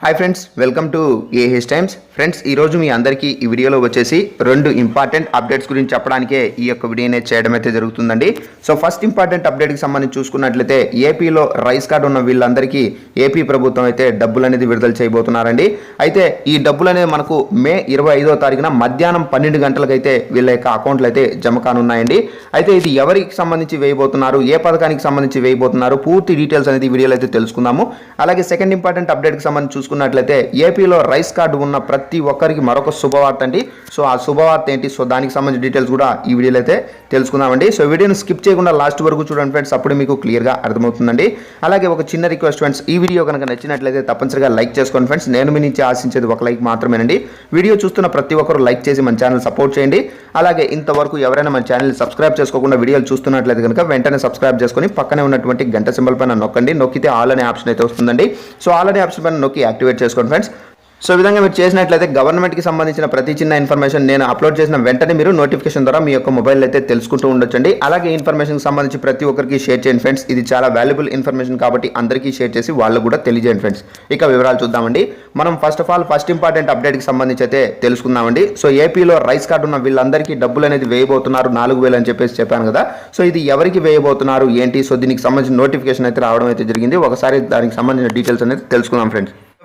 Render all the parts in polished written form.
Hi friends, welcome to AH times. Friends, ఈరోజు మీ అందరికీ ఈ వీడియోలో వచ్చేసి రెండు ఇంపార్టెంట్ అప్డేట్స్ గురించి చెప్పడానికే ఈ యొక్క వీడియోనే చేయడం అయితే జరుగుతుందండి. సో ఫస్ట్ ఇంపార్టెంట్ అప్డేట్కి సంబంధించి చూసుకున్నట్లయితే ఏపీలో రైస్ కార్డు ఉన్న వీళ్ళందరికీ ఏపీ ప్రభుత్వం అయితే డబ్బులు అనేది విడుదల చేయబోతున్నారండి. అయితే ఈ డబ్బులు అనేది మనకు మే 25వ తారీఖున మధ్యాహ్నం 12 గంటలకైతే వీళ్ళ యొక్క అకౌంట్లు అయితే జమ కానున్నాయండి. అయితే ఇది ఎవరికి సంబంధించి వేయబోతున్నారు, ఏ పథకానికి సంబంధించి వేయబోతున్నారు, పూర్తి డీటెయిల్స్ అనేది ఈ వీడియోలో అయితే తెలుసుకుందాము. అలాగే సెకండ్ ఇంపార్టెంట్ అప్డేట్కి సంబంధించి చూసుకున్నట్లయితే ఏపీలో రైస్ కార్డు ఉన్న ప్రతి ఒక్కరికి మరొక శుభవార్త అండి. సో ఆ శుభవార్త ఏంటి, సో దానికి సంబంధించిన డీటెయిల్స్ కూడా ఈ వీడియోలో అయితే తెలుసుకుందామండి. సో వీడియోని స్కిప్ చేయకుండా లాస్ట్ వరకు చూడండి ఫ్రెండ్స్, అప్పుడు మీకు క్లియర్గా అర్థమవుతుందండి. అలాగే ఒక చిన్న రిక్వెస్ట్ ఫ్రెండ్స్, ఈ వీడియో కనుక నచ్చినట్లయితే తప్పనిసరిగా లైక్ చేసుకోండి ఫ్రెండ్స్. నేను మీ నుంచి ఆశించేది ఒక లైక్ మాత్రమేనండి. వీడియో చూస్తున్న ప్రతి ఒక్కరు లైక్ చేసి మన ఛానల్ సపోర్ట్ చేయండి. అలాగే ఇంతవరకు ఎవరైనా మన ఛానల్ సబ్స్క్రైబ్ చేసుకోకుండా వీడియోలు చూస్తున్నట్లయితే కనుక వెంటనే సబ్స్క్రైబ్ చేసుకొని పక్కనే ఉన్నటువంటి గంట సింబల్ పైన నొక్కండి. నొక్కితే ఆల్ అనే ఆప్షన్ అయితే వస్తుందండి. సో ఆల్ అనే ఆప్షన్ పైన నొక్కి యాక్టివేట్ చేసుకోండి ఫ్రెండ్స్. సో ఈ విధంగా మీరు చేసినట్లయితే గవర్నమెంట్కి సంబంధించిన ప్రతి చిన్న ఇన్ఫర్మేషన్ నేను అప్లోడ్ చేసిన వెంటనే మీరు నోటిఫికేషన్ ద్వారా మీ యొక్క మొబైల్ అయితే తెలుసుకుంటూ ఉండొచ్చండి. అలాగే ఇన్ఫర్మేషన్కి సంబంధించి ప్రతి ఒక్కరికి షేర్ చేయండి ఫ్రెండ్స్. ఇది చాలా వాల్యుబుల్ ఇన్ఫర్మేషన్ కాబట్టి అందరికీ షేర్ చేసి వాళ్ళు కూడా తెలియజేయండి ఫ్రెండ్స్. ఇక వివరాలు చూద్దామండి. మనం ఫస్ట్ ఇంపార్టెంట్ అప్డేట్కి సంబంధించి అయితే తెలుసుకుందామండి. సో ఏపీలో రైస్ కార్డు ఉన్న వీళ్ళందరికీ డబ్బులు అనేది వేయబోతున్నారు 4,000 అని చెప్పాను కదా. సో ఇది ఎవరికి వేయబోతున్నారు ఏంటి, సో దీనికి సంబంధించిన నోటిఫికేషన్ అయితే రావడం అయితే జరిగింది. ఒకసారి దానికి సంబంధించిన డీటెయిల్స్ అనేది తెలుసుకుందాం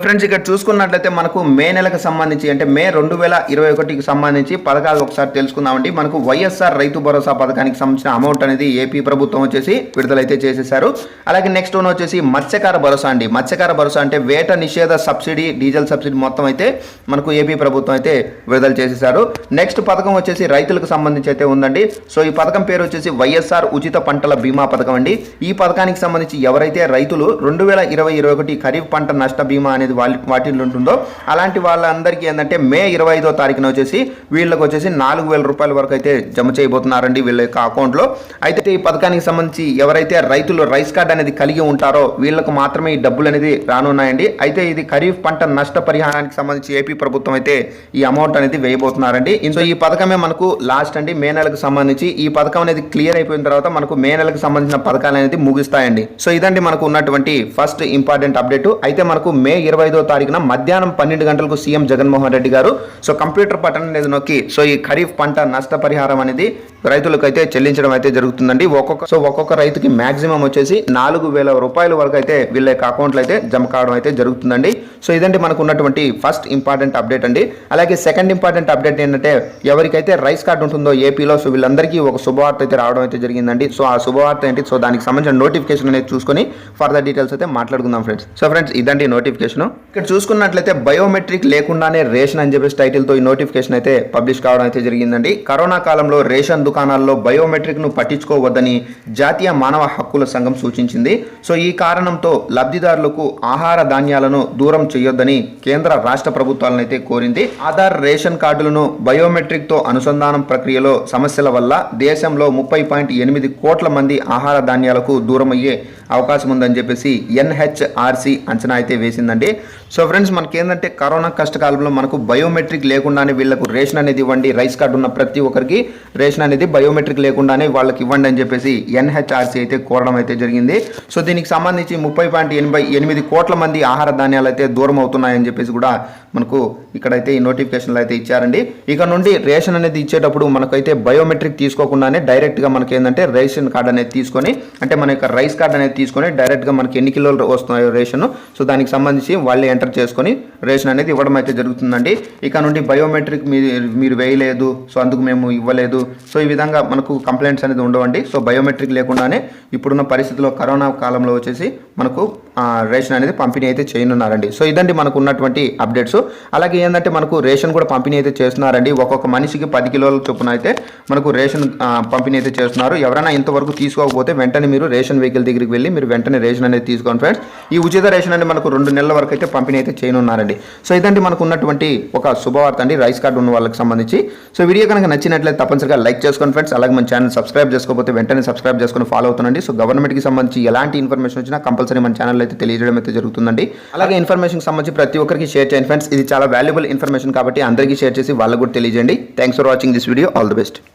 ఫ్రెండ్స్, ఇక్కడ చూసుకున్నట్లయితే మనకు మే నెలకు సంబంధించి అంటే మే 2021కి సంబంధించి పథకాలు ఒకసారి తెలుసుకుందామండి. మనకు వైఎస్ఆర్ రైతు భరోసా పథకానికి సంబంధించిన అమౌంట్ అనేది ఏపీ ప్రభుత్వం వచ్చేసి విడుదలైతే చేసేశారు. అలాగే నెక్స్ట్ వన్ వచ్చేసి మత్స్యకార భరోసా అండి. మత్స్యకార భరోసా అంటే వేట నిషేధ సబ్సిడీ, డీజిల్ సబ్సిడీ మొత్తం అయితే మనకు ఏపీ ప్రభుత్వం అయితే విడుదల చేసేశారు. నెక్స్ట్ పథకం వచ్చేసి రైతులకు సంబంధించి అయితే ఉందండి. సో ఈ పథకం పేరు వచ్చేసి వైఎస్ఆర్ ఉచిత పంటల బీమా పథకం అండి. ఈ పథకానికి సంబంధించి ఎవరైతే రైతులు 2020-21 ఖరీఫ్ పంట నష్ట బీమా అనేది వాటిల్లో ఉంటుందో అలాంటి వాళ్ళందరికీ ఏంటంటే మే 25వ తారీఖున వచ్చేసి వీళ్ళకి వచ్చేసి 4,000 రూపాయల వరకు అయితే జమ చేయబోతున్నారండి వీళ్ళ యొక్క అకౌంట్లో. అయితే ఈ పథకానికి సంబంధించి ఎవరైతే రైతులు రైస్ కార్డ్ అనేది కలిగి ఉంటారో వీళ్ళకు మాత్రమే ఈ డబ్బులు అనేది రానున్నాయండి. అయితే ఇది ఖరీఫ్ పంట నష్ట పరిహారానికి సంబంధించి ఏపీ ప్రభుత్వం అయితే ఈ అమౌంట్ అనేది వేయబోతున్నారండి. సో ఈ పథకమే మనకు లాస్ట్ అండి మే నెలకు సంబంధించి. ఈ పథకం అనేది క్లియర్ అయిపోయిన తర్వాత మనకు మే నెలకు సంబంధించిన పథకాలు అనేది ముగిస్తాయండి. సో ఇదండి మనకు ఉన్నటువంటి ఫస్ట్ ఇంపార్టెంట్ అప్డేట్. అయితే మనకు మే 25వ తారీఖున మధ్యాహ్నం 12 గంటలకు సీఎం జగన్మోహన్ రెడ్డి గారు సో కంప్యూటర్ బటన్ అనేది నొక్కి సో ఈ ఖరీఫ్ పంట నష్టపరిహారం అనేది రైతులకు అయితే చెల్లించడం అయితే జరుగుతుందండి. ఒక్కొక్క రైతుకి మాక్సిమం వచ్చేసి 4,000 రూపాయల వరకు అయితే వీళ్ళ యొక్క అకౌంట్లో అయితే జమ కావడం అయితే జరుగుతుందండి. సో ఇదంటే మనకు ఉన్నటువంటి ఫస్ట్ ఇంపార్టెంట్ అప్డేట్ అండి. అలాగే సెకండ్ ఇంపార్టెంట్ అప్డేట్ ఏంటంటే ఎవరికైతే రైస్ కార్డు ఉంటుందో ఏపీలో సో వీళ్ళందరికీ ఒక శుభవార్త అయితే రావడం అయితే జరిగిందండి. సో ఆ శుభవార్త ఏంటి, సో దానికి సంబంధించిన నోటిఫికేషన్ అనేది చూసుకొని ఫర్దర్ డీటెయిల్స్ అయితే మాట్లాడుకుందాం ఫ్రెండ్స్. సో ఫ్రెండ్స్ ఇదండి నోటిఫికేషన్. ఇక్కడ చూసుకున్నట్లయితే బయోమెట్రిక్ లేకుండానే రేషన్ అని చెప్పేసి టైటిల్తో ఈ నోటిఫికేషన్ అయితే పబ్లిష్ కావడం అయితే జరిగిందండి. కరోనా కాలంలో రేషన్ దుకాణాల్లో బయోమెట్రిక్ ను పట్టించుకోవద్దని జాతీయ మానవ హక్కుల సంఘం సూచించింది. సో ఈ కారణంతో లబ్ధిదారులకు ఆహార ధాన్యాలను దూరం చేయొద్దని కేంద్ర రాష్ట్ర ప్రభుత్వాలను అయితే కోరింది. ఆధార్ రేషన్ కార్డులను బయోమెట్రిక్ తో అనుసంధానం ప్రక్రియలో సమస్యల వల్ల దేశంలో 30.8 కోట్ల మంది ఆహార ధాన్యాలకు దూరం అయ్యే అవకాశం ఉందని చెప్పేసి ఎన్హెచ్ఆర్సి అంచనా అయితే వేసిందండి. సో ఫ్రెండ్స్ మనకి ఏంటంటే కరోనా కష్టకాలంలో మనకు బయోమెట్రిక్ లేకుండానే వీళ్ళకు రేషన్ అనేది ఇవ్వండి, రైస్ కార్డు ఉన్న ప్రతి ఒక్కరికి రేషన్ అనేది బయోమెట్రిక్ లేకుండానే వాళ్ళకి ఇవ్వండి అని చెప్పేసి ఎన్హెచ్ఆర్సి అయితే కోరడం అయితే జరిగింది. సో దీనికి సంబంధించి 30.8 కోట్ల మంది ఆహార ధాన్యాలు అయితే దూరం అవుతున్నాయని చెప్పేసి కూడా మనకు ఇక్కడైతే ఈ నోటిఫికేషన్లు అయితే ఇచ్చారండి. ఇక నుండి రేషన్ అనేది ఇచ్చేటప్పుడు మనకైతే బయోమెట్రిక్ తీసుకోకుండానే డైరెక్ట్గా మనకి ఏంటంటే రేషన్ కార్డు అనేది తీసుకొని అంటే మన యొక్క రైస్ కార్డు అనేది తీసుకొని డైరెక్ట్గా మనకి ఎన్ని కిలోలు వస్తున్నాయో రేషన్ సో దానికి సంబంధించి వాళ్ళే ఎంటర్ చేసుకొని రేషన్ అనేది ఇవ్వడం అయితే జరుగుతుందండి. ఇక నుండి బయోమెట్రిక్ మీరు వేయలేదు సో అందుకు మేము ఇవ్వలేదు సో ఈ విధంగా మనకు కంప్లైంట్స్ అనేది ఉండవండి. సో బయోమెట్రిక్ లేకుండానే ఇప్పుడున్న పరిస్థితిలో కరోనా కాలంలో వచ్చేసి మనకు రేషన్ అనేది పంపిణీ అయితే చేయనున్నారండి. సో ఇదండి మనకు ఉన్నటువంటి అప్డేట్స్. అలాగే ఏంటంటే మనకు రేషన్ కూడా పంపిణీ అయితే చేస్తున్నారండి. ఒక్కొక్క మనిషికి 10 కిలోల చొప్పున అయితే మనకు రేషన్ పంపిణీ అయితే చేస్తున్నారు. ఎవరైనా ఇంతవరకు తీసుకోకపోతే వెంటనే మీరు రేషన్ వెహికల్ దగ్గరికి వెళ్ళి మీరు వెంటనే రేషన్ అనేది తీసుకోండి ఫ్రెండ్స్. ఈ ఉచిత రేషన్ అనేది మనకు 2 నెలల వరకు అయితే పంపిణీ అయితే చేయనున్నారండి. సో ఇదండి మనకు ఉన్నటువంటి ఒక శుభవార్త అండి రైస్ కార్డు ఉన్న వాళ్ళకి సంబంధించి. సో వీడియో కనుక నచ్చినట్లయితే తప్పనిసరిగా లైక్ చేసుకోండి ఫ్రెండ్స్. అలాగే మన ఛానల్ సబ్స్క్రైబ్ చేసుకోకపోతే వెంటనే సబ్స్క్రైబ్ చేసుకొని ఫాలో అవుతుండండి. సో గవర్నమెంట్కి సంబంధించి ఎలాంటి ఇన్ఫర్మేషన్ వచ్చినా కంపల్సరీ మన ఛానల్ అయితే తెలియజేయడం అయితే జరుగుతుందండి. అలాగే ఇన్ఫర్మేషన్ సంబంధించి ప్రతి ఒక్కరికి షేర్ చేయండి ఫ్రెండ్స్. ఇది చాలా వాల్యుబుల్ ఇన్ఫర్మేషన్ కాబట్టి అందరికీ షేర్ చేసి వాళ్ళకు కూడా తెలియజేయండి. Thanks for watching this video. All the best.